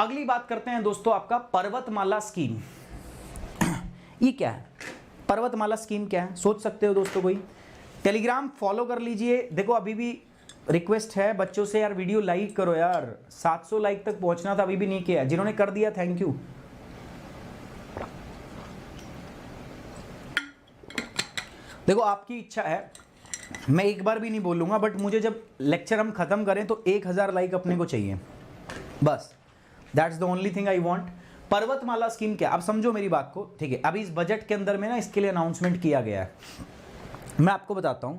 अगली बात करते हैं दोस्तों आपका पर्वतमाला स्कीम। ये क्या है? पर्वतमाला स्कीम क्या है सोच सकते हो दोस्तों? कोई टेलीग्राम फॉलो कर लीजिए। देखो अभी भी रिक्वेस्ट है बच्चों से, यार वीडियो लाइक करो यार, 700 लाइक तक पहुंचना था, अभी भी नहीं किया। जिन्होंने कर दिया थैंक यू। देखो आपकी इच्छा है, मैं एक बार भी नहीं बोलूंगा, बट मुझे जब लेक्चर हम खत्म करें तो 1000 लाइक अपने को चाहिए बस। That's the only thing I want. पर्वतमाला स्कीम क्या, अब समझो मेरी बात को, ठीक है? अभी इस बजट के अंदर में ना इसके लिए अनाउंसमेंट किया गया है। मैं आपको बताता हूं,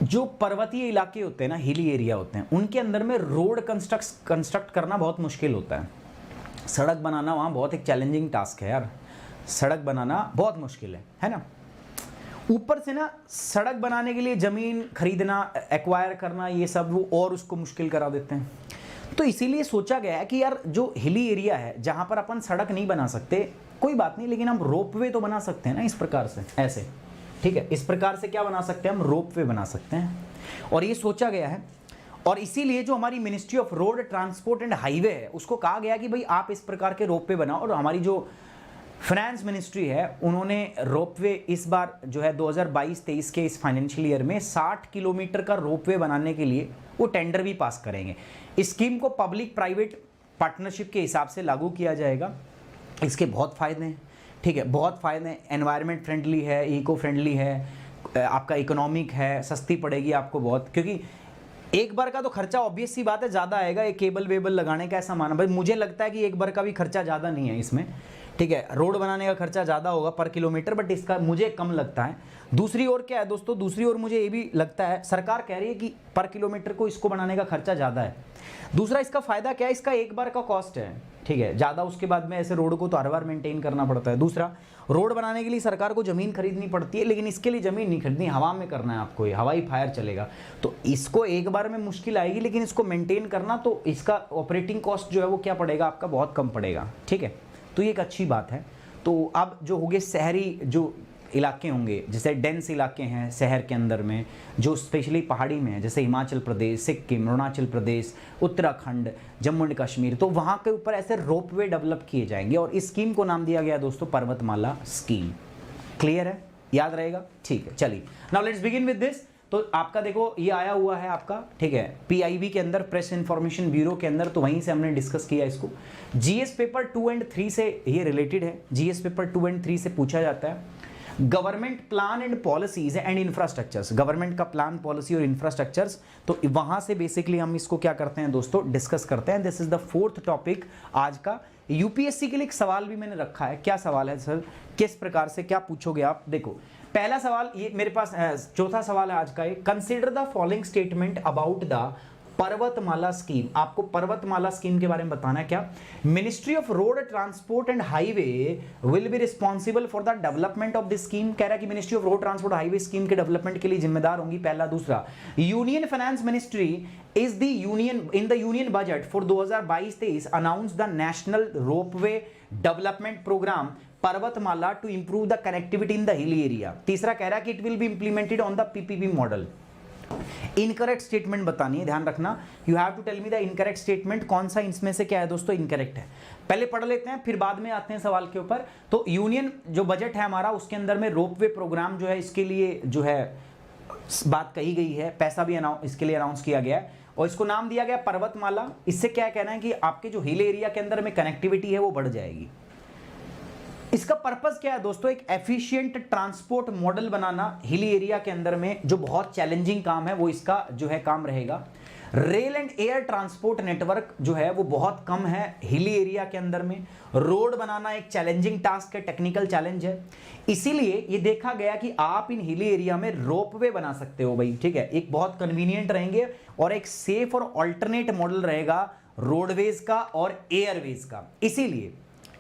जो पर्वतीय इलाके होते हैं ना, हिली एरिया होते हैं, उनके अंदर में रोड कंस्ट्रक्ट करना बहुत मुश्किल होता है। सड़क बनाना वहां बहुत एक चैलेंजिंग टास्क है यार, सड़क बनाना बहुत मुश्किल है ना? ऊपर से ना सड़क बनाने के लिए जमीन खरीदना, एक्वायर करना, ये सब वो और उसको मुश्किल करा देते हैं। तो इसीलिए सोचा गया है कि यार जो हिली एरिया है जहां पर अपन सड़क नहीं बना सकते, कोई बात नहीं, लेकिन हम रोपवे तो बना सकते हैं ना इस प्रकार से, ऐसे, ठीक है? इस प्रकार से क्या बना सकते हैं हम? रोपवे बना सकते हैं। और ये सोचा गया है, और इसीलिए जो हमारी ministry of road transport and highway है उसको कहा गया कि भाई आप इस प्रकार के रोपवे बनाओ। और हमारी जो फाइनेंस मिनिस्ट्री है उन्होंने रोपवे इस बार जो है 2022-23 के इस फाइनेंशियल ईयर में 60 किलोमीटर का रोपवे बनाने के लिए वो टेंडर भी पास करेंगे। इस स्कीम को पब्लिक प्राइवेट पार्टनरशिप के हिसाब से लागू किया जाएगा। इसके बहुत फायदे हैं, ठीक है? बहुत फायदे हैं। एनवायरनमेंट फ्रेंडली है, इको फ्रेंडली है, आपका इकोनॉमिक है, सस्ती पड़ेगी आपको बहुत, क्योंकि एक बार का तो खर्चा ऑब्वियस सी बात है ज़्यादा आएगा। एक केबल वेबल लगाने का ऐसा माना, भाई मुझे लगता है कि एक बार का भी खर्चा ज़्यादा नहीं है इसमें, ठीक है? रोड बनाने का खर्चा ज़्यादा होगा पर किलोमीटर, बट इसका मुझे कम लगता है। दूसरी ओर क्या है दोस्तों, दूसरी ओर मुझे ये भी लगता है, सरकार कह रही है कि पर किलोमीटर को इसको बनाने का खर्चा ज़्यादा है। दूसरा इसका फ़ायदा क्या है, इसका एक बार का कॉस्ट है, ठीक है? ज़्यादा उसके बाद में ऐसे रोड को तो हर बार मेंटेन करना पड़ता है। दूसरा, रोड बनाने के लिए सरकार को ज़मीन खरीदनी पड़ती है, लेकिन इसके लिए ज़मीन नहीं खरीदनी, हवा में करना है आपको, ये हवाई फायर चलेगा। तो इसको एक बार में मुश्किल आएगी, लेकिन इसको मेंटेन करना, तो इसका ऑपरेटिंग कॉस्ट जो है वो क्या पड़ेगा आपका, बहुत कम पड़ेगा, ठीक है? तो ये एक अच्छी बात है। तो अब जो होंगे शहरी जो इलाके होंगे, जैसे डेंस इलाके हैं शहर के अंदर में, जो स्पेशली पहाड़ी में है, जैसे हिमाचल प्रदेश, सिक्किम, अरुणाचल प्रदेश, उत्तराखंड, जम्मू एंड कश्मीर, तो वहाँ के ऊपर ऐसे रोपवे डेवलप किए जाएंगे। और इस स्कीम को नाम दिया गया दोस्तों पर्वतमाला स्कीम। क्लियर है? याद रहेगा? ठीक है, चलिए now let's begin with this. तो आपका देखो ये आया हुआ है आपका, ठीक है, पीआईबी के अंदर, प्रेस इंफॉर्मेशन ब्यूरो के अंदर, तो वहीं से हमने डिस्कस किया इसको। जीएस पेपर 2 एंड 3 से ये रिलेटेड है। जीएस पेपर 2 एंड 3 से पूछा जाता है government plan and policies and infrastructures, government का प्लान, पॉलिसी और इंफ्रास्ट्रक्चर्स। तो वहां से बेसिकली हम इसको क्या करते हैं दोस्तों, डिस्कस करते हैं। This is the 4th topic आज का। यूपीएससी के लिए एक सवाल भी मैंने रखा है। क्या सवाल है सर, किस प्रकार से क्या पूछोगे आप? देखो पहला सवाल ये मेरे पास, चौथा सवाल है आज का, consider the following statement about the पर्वतमाला स्कीम। आपको पर्वतमाला स्कीम के बारे में बताना है। क्या? Ministry of road transport and highway will be responsible for the development of this scheme. कह रहा है कि ministry of road transport highway scheme के डेवलपमेंट के लिए जिम्मेदार होंगी, पहला। दूसरा, union finance ministry is the union in the union budget for 2022-23 announce the national ropeway development program Parvatmala to improve the connectivity in the hilly area. तीसरा कह रहा है कि it will be implemented on the PPP model. Incorrect statement बतानी है, ध्यान रखना। You have to tell me the incorrect statement, कौन सा इसमें से क्या है दोस्तों इनकरेक्ट है। पहले पढ़ लेते हैं, फिर बाद में आते हैं सवाल के ऊपर। तो यूनियन जो बजट है हमारा, उसके अंदर में रोपवे प्रोग्राम जो है, इसके लिए जो है बात कही गई है, पैसा भी इसके लिए अनाउंस किया गया है, और इसको नाम दिया गया पर्वतमाला। इससे क्या कहना है कि आपके जो हिल एरिया के अंदर में कनेक्टिविटी है वो बढ़ जाएगी। इसका पर्पस क्या है दोस्तों, एक एफिशिएंट ट्रांसपोर्ट मॉडल बनाना हिली एरिया के अंदर में, जो बहुत चैलेंजिंग काम है वो इसका जो है काम रहेगा। Rail and air transport network जो है वो बहुत कम है हिली एरिया के अंदर में। रोड बनाना एक चैलेंजिंग टास्क है, टेक्निकल चैलेंज है। इसीलिए ये देखा गया कि आप इन हिली एरिया में रोपवे बना सकते हो भाई, ठीक है? एक बहुत कन्वीनियंट रहेंगे और एक सेफ और ऑल्टरनेट मॉडल रहेगा रोडवेज का और एयरवेज का।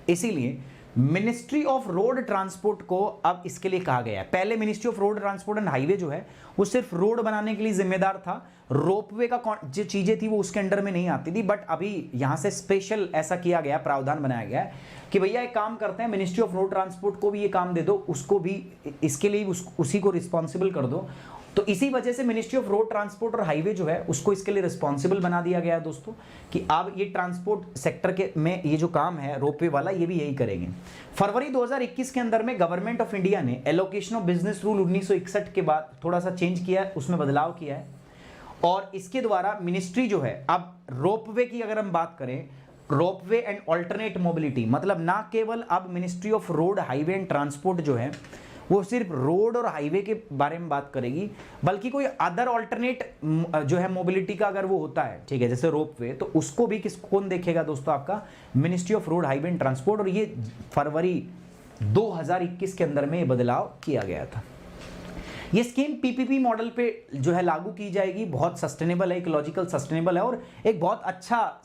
इसीलिए मिनिस्ट्री ऑफ रोड ट्रांसपोर्ट को अब इसके लिए कहा गया है। पहले ministry of road transport and highway जो है वो सिर्फ रोड बनाने के लिए जिम्मेदार था, रोपवे का जो चीजें थी वो उसके अंडर में नहीं आती थी। बट अभी यहां से स्पेशल ऐसा किया गया, प्रावधान बनाया गया है कि भैया एक काम करते हैं, मिनिस्ट्री ऑफ रोड ट्रांसपोर्ट को भी ये काम दे दो, उसको भी इसके लिए उसी को रिस्पॉन्सिबल कर दो, तो इसी वजह से मिनिस्ट्री ऑफ रोड ट्रांसपोर्ट और हाईवे जो है उसको इसके लिए रिस्पॉन्सिबल बना दिया गया है दोस्तों, कि अब ये ट्रांसपोर्ट सेक्टर के में ये जो काम है रोपवे वाला, ये भी यही करेंगे। फरवरी 2021 के अंदर में गवर्नमेंट ऑफ इंडिया ने एलोकेशन ऑफ बिजनेस रूल 1961 के बाद थोड़ा सा चेंज किया है, उसमें बदलाव किया है, और इसके द्वारा मिनिस्ट्री जो है अब रोपवे की अगर हम बात करें, रोपवे एंड ऑल्टरनेट मोबिलिटी, मतलब ना केवल अब ministry of road highway and transport जो है वो सिर्फ रोड और हाईवे के बारे में बात करेगी, बल्कि कोई अदर ऑल्टरनेट जो है मोबिलिटी का अगर वो होता है, ठीक है, जैसे रोपवे, तो उसको भी कौन देखेगा दोस्तों, आपका ministry of road highway and transport. और ये फरवरी 2021 के अंदर में ये बदलाव किया गया था। ये स्कीम पीपीपी मॉडल पे जो है लागू की जाएगी, बहुत सस्टेनेबल है, इकोलॉजिकल सस्टेनेबल है, और एक बहुत अच्छा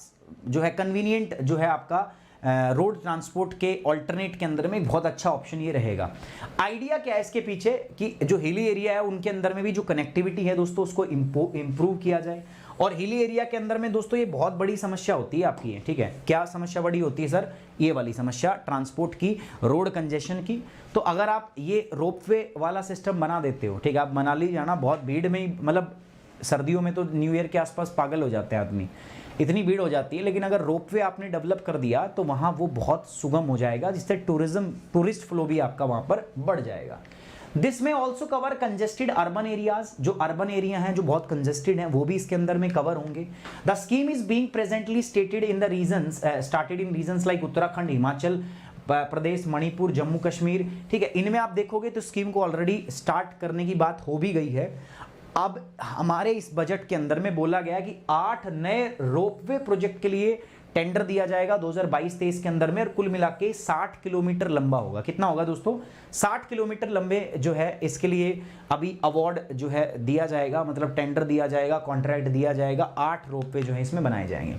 जो है कन्वीनियंट जो है आपका रोड ट्रांसपोर्ट के ऑल्टरनेट के अंदर में बहुत अच्छा ऑप्शन ये रहेगा। आइडिया क्या है इसके पीछे, कि जो हिली एरिया है उनके अंदर में भी जो कनेक्टिविटी है दोस्तों उसको इम्प्रूव किया जाए। और हिली एरिया के अंदर में दोस्तों ये बहुत बड़ी समस्या होती है आपकी, है ठीक है। क्या समस्या बड़ी होती है सर? ये वाली समस्या ट्रांसपोर्ट की, रोड कंजेशन की। तो अगर आप ये रोपवे वाला सिस्टम बना देते हो, ठीक है, आप मनाली जाना बहुत भीड़ में ही, मतलब सर्दियों में तो न्यू ईयर के आसपास पागल हो जाते हैं आदमी, इतनी भीड़ हो जाती है, लेकिन अगर रोपवे आपने डेवलप कर दिया तो वहाँ वो बहुत सुगम हो जाएगा, जिससे टूरिस्ट फ्लो भी आपका वहाँ पर बढ़ जाएगा। दिस में also cover congested urban areas, जो अर्बन एरिया हैं जो बहुत कंजेस्टेड हैं वो भी इसके अंदर में कवर होंगे। The scheme is being presently stated in the regions, started in regions like Uttarakhand, Himachal Pradesh, Manipur, Jammu Kashmir, ठीक है। इनमें आप देखोगे तो स्कीम को ऑलरेडी स्टार्ट करने की बात हो भी गई है। अब हमारे इस बजट के अंदर में बोला गया कि 8 नए रोपवे प्रोजेक्ट के लिए टेंडर दिया जाएगा 2022-23 के अंदर में, और कुल मिला के 60 किलोमीटर लंबा होगा। कितना होगा दोस्तों? 60 किलोमीटर लंबे जो है इसके लिए अभी अवार्ड जो है दिया जाएगा, मतलब टेंडर दिया जाएगा, कॉन्ट्रैक्ट दिया जाएगा। 8 रोपवे जो है इसमें बनाए जाएंगे।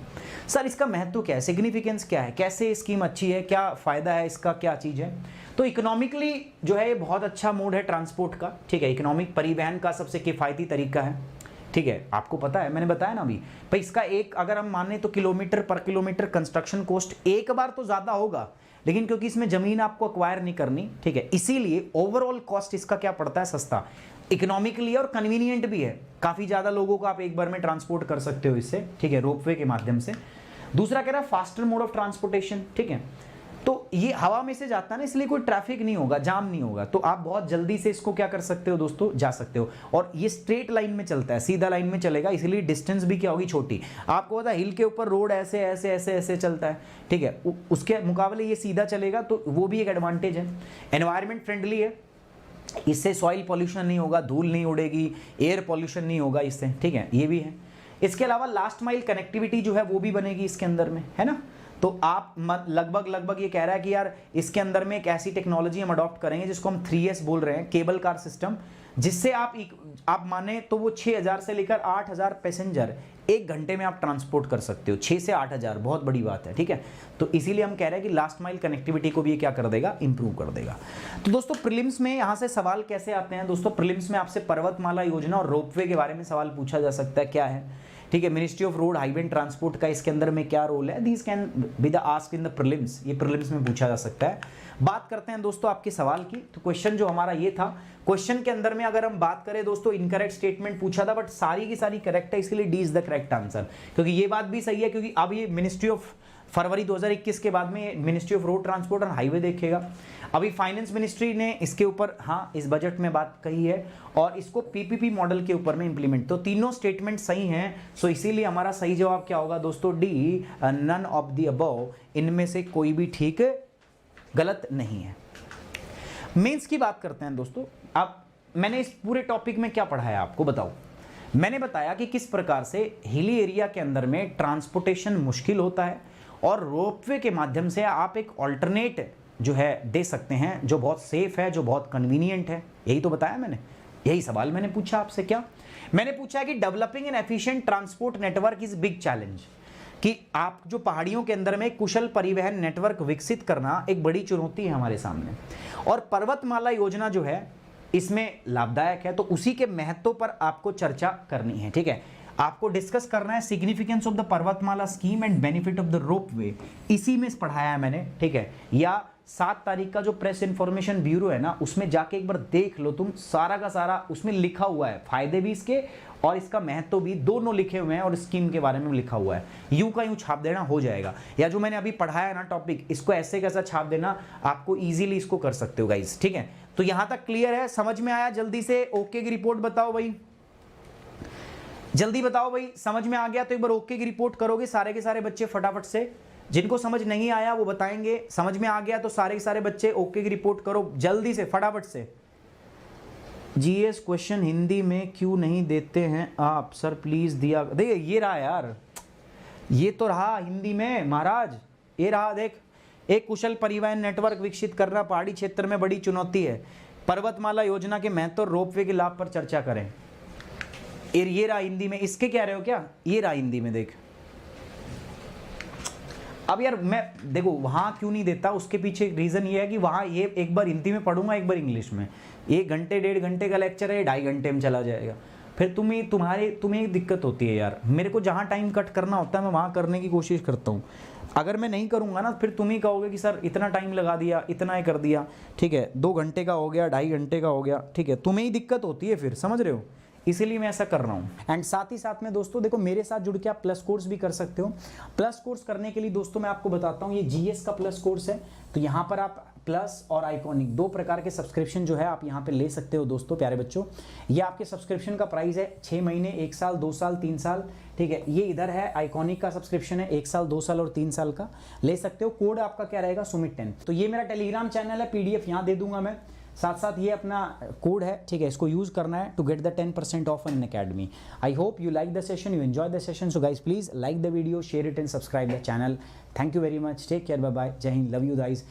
सर इसका महत्व क्या है, सिग्निफिकेंस क्या है, कैसे स्कीम अच्छी है, क्या फायदा है इसका, क्या चीज़ है? तो इकोनॉमिकली जो है ये बहुत अच्छा मोड है ट्रांसपोर्ट का, ठीक है, इकोनॉमिक परिवहन का सबसे किफ़ायती तरीका है, ठीक है। आपको पता है, मैंने बताया ना अभी भाई, इसका एक अगर हम माने तो किलोमीटर पर किलोमीटर कंस्ट्रक्शन कॉस्ट एक बार तो ज़्यादा होगा, लेकिन क्योंकि इसमें ज़मीन आपको अक्वायर नहीं करनी, ठीक है, इसीलिए ओवरऑल कॉस्ट इसका क्या पड़ता है, सस्ता, इकोनॉमिकली और कन्वीनियंट भी है। काफ़ी ज़्यादा लोगों को आप एक बार में ट्रांसपोर्ट कर सकते हो इससे, ठीक है, रोपवे के माध्यम से। दूसरा कह रहा है फास्टर मोड ऑफ ट्रांसपोर्टेशन, ठीक है, तो ये हवा में से जाता है ना, इसलिए कोई ट्रैफिक नहीं होगा, जाम नहीं होगा, तो आप बहुत जल्दी से इसको क्या कर सकते हो दोस्तों, जा सकते हो। और ये स्ट्रेट लाइन में चलता है, सीधा लाइन में चलेगा, इसलिए डिस्टेंस भी क्या होगी, छोटी। आपको पता है हिल के ऊपर रोड ऐसे ऐसे ऐसे ऐसे चलता है, ठीक है, उसके मुकाबले ये सीधा चलेगा, तो वो भी एक एडवांटेज है। एनवायरमेंट फ्रेंडली है, इससे सॉइल पॉल्यूशन नहीं होगा, धूल नहीं उड़ेगी, एयर पॉल्यूशन नहीं होगा इससे, ठीक है, ये भी है। इसके अलावा लास्ट माइल कनेक्टिविटी जो है वो भी बनेगी इसके अंदर में, है ना। तो आप लगभग ये कह रहा है कि यार इसके अंदर में एक ऐसी टेक्नोलॉजी हम अडॉप्ट करेंगे जिसको हम 3S बोल रहे हैं, केबल कार सिस्टम, जिससे आप माने तो वो 6000 से लेकर 8000 पैसेंजर एक घंटे में आप ट्रांसपोर्ट कर सकते हो। 6 से 8000 बहुत बड़ी बात है, ठीक है। तो इसीलिए हम कह रहे हैं कि लास्ट माइल कनेक्टिविटी को भी ये क्या कर देगा, इंप्रूव कर देगा। तो दोस्तों प्रीलिम्स में यहाँ से सवाल कैसे आते हैं दोस्तों, प्रीलिम्स में आपसे पर्वतमाला योजना और रोपवे के बारे में सवाल पूछा जा सकता है, क्या है, ठीक है। Ministry of road highway and transport का इसके अंदर में क्या रोल है, these can be the ask in the prelims, ये प्रीलिम्स में पूछा जा सकता है। बात करते हैं दोस्तों आपके सवाल की। तो क्वेश्चन जो हमारा ये था, क्वेश्चन के अंदर में अगर हम बात करें दोस्तों, इनकरेक्ट स्टेटमेंट पूछा था, बट सारी की सारी करेक्ट है, इसलिए D is the correct answer. क्योंकि ये बात भी सही है, क्योंकि अब ये मिनिस्ट्री ऑफ फरवरी 2021 के बाद में मिनिस्ट्री ऑफ रोड ट्रांसपोर्ट और हाईवे देखेगा। अभी फाइनेंस मिनिस्ट्री ने इसके ऊपर हाँ इस बजट में बात कही है, और इसको पीपीपी मॉडल के ऊपर में इंप्लीमेंट, तो तीनों स्टेटमेंट सही हैं। सो इसीलिए हमारा सही जवाब क्या होगा दोस्तों, D, none of the above, इनमें से कोई भी ठीक गलत नहीं है। मेंस की बात करते हैं दोस्तों। अब मैंने इस पूरे टॉपिक में क्या पढ़ाया आपको बताओ। मैंने बताया कि किस प्रकार से हिली एरिया के अंदर में ट्रांसपोर्टेशन मुश्किल होता है, और रोपवे के माध्यम से आप एक ऑल्टरनेट जो है दे सकते हैं, जो बहुत सेफ है, जो बहुत कन्वीनियंट है। यही तो बताया मैंने, यही सवाल मैंने पूछा आपसे। क्या मैंने पूछा कि developing N efficient transport network is big challenge, कि आप जो पहाड़ियों के अंदर में कुशल परिवहन नेटवर्क विकसित करना एक बड़ी चुनौती है हमारे सामने, और पर्वतमाला योजना जो है इसमें लाभदायक है। तो उसी के महत्व पर आपको चर्चा करनी है, ठीक है। आपको डिस्कस करना है सिग्निफिकेंस ऑफ द पर्वतमाला scheme and benefit of the ropeway, इसी में पढ़ाया है मैंने, ठीक है, या 7 तारीख का जो प्रेस इंफॉर्मेशन ब्यूरो है ना, उसमें जाके एक बार देख लो तुम, सारा का सारा उसमें लिखा हुआ है, फायदे भी इसके और इसका महत्व भी, दोनों लिखे हुए हैं और स्कीम के बारे में लिखा हुआ है। यूं का यूं छाप देना, हो जाएगा। या जो मैंने अभी पढ़ाया ना टॉपिक, इसको ऐसे कैसा छाप देना, आपको इजीली इसको कर सकते हो गाइस, ठीक है। तो यहां तक क्लियर है, समझ में आया? जल्दी से ओके की रिपोर्ट बताओ भाई, जल्दी बताओ भाई, समझ में आ गया तो एक बार ओके की रिपोर्ट करोगे सारे के सारे बच्चे फटाफट से। जिनको समझ नहीं आया वो बताएंगे, समझ में आ गया तो सारे के सारे बच्चे ओके की रिपोर्ट करो जल्दी से फटाफट से। जीएस क्वेश्चन हिंदी में क्यों नहीं देते हैं आप सर, प्लीज दिया। देखिए ये रहा यार, ये तो रहा हिंदी में महाराज, ये रहा देख। एक कुशल परिवहन नेटवर्क विकसित करना पहाड़ी क्षेत्र में बड़ी चुनौती है। पर्वतमाला योजना के महत्व और रोपवे के लाभ पर चर्चा करें। ये रहा हिंदी में, इसके कह रहे हो क्या? ये रहा हिंदी में देख। अब यार मैं देखो वहां क्यों नहीं देता, उसके पीछे एक रीजन ये है कि वहां ये एक बार हिंदी में पढ़ूंगा, एक बार इंग्लिश में। 1 घंटे 1.5 घंटे का लेक्चर है, 2.5 घंटे में चला जाएगा। फिर तुम्हें दिक्कत होती है यार। मेरे को जहां टाइम कट करना होता है मैं वहां करने की कोशिश करता हूं। अगर मैं नहीं करूंगा ना, फिर तुम ही कहोगे कि सर इतना टाइम लगा दिया, इतना ही कर दिया, ठीक है, 2 घंटे का हो गया, 2.5 घंटे का हो गया, ठीक है, तुम्हें ही दिक्कत होती है फिर, समझ रहे हो? इसीलिए मैं ऐसा कर रहा हूँ। एंड साथ ही साथ में दोस्तों देखो, मेरे साथ जुड़ के आप प्लस कोर्स भी कर सकते हो। प्लस कोर्स करने के लिए दोस्तों मैं आपको बताता हूँ, ये जीएस का प्लस कोर्स है। तो यहाँ पर आप प्लस और आइकॉनिक 2 प्रकार के सब्सक्रिप्शन जो है आप यहाँ पे ले सकते हो दोस्तों, प्यारे बच्चों। ये आपके सब्सक्रिप्शन का प्राइस है 6 महीने, 1 साल, 2 साल, 3 साल, ठीक है। ये इधर है आइकॉनिक का सब्सक्रिप्शन है 1 साल, 2 साल और 3 साल का, ले सकते हो। कोड आपका क्या रहेगा? सुमित 10। तो ये मेरा टेलीग्राम चैनल है, PDF यहाँ दे दूंगा मैं, साथ साथ ये अपना कोड है, ठीक है, इसको यूज करना है to get the 10% off in academy. I hope you like the session, you enjoy the session. So guys please like the video, share it and subscribe the channel. Thank you very much, take care, bye bye, जय हिंद, love you guys.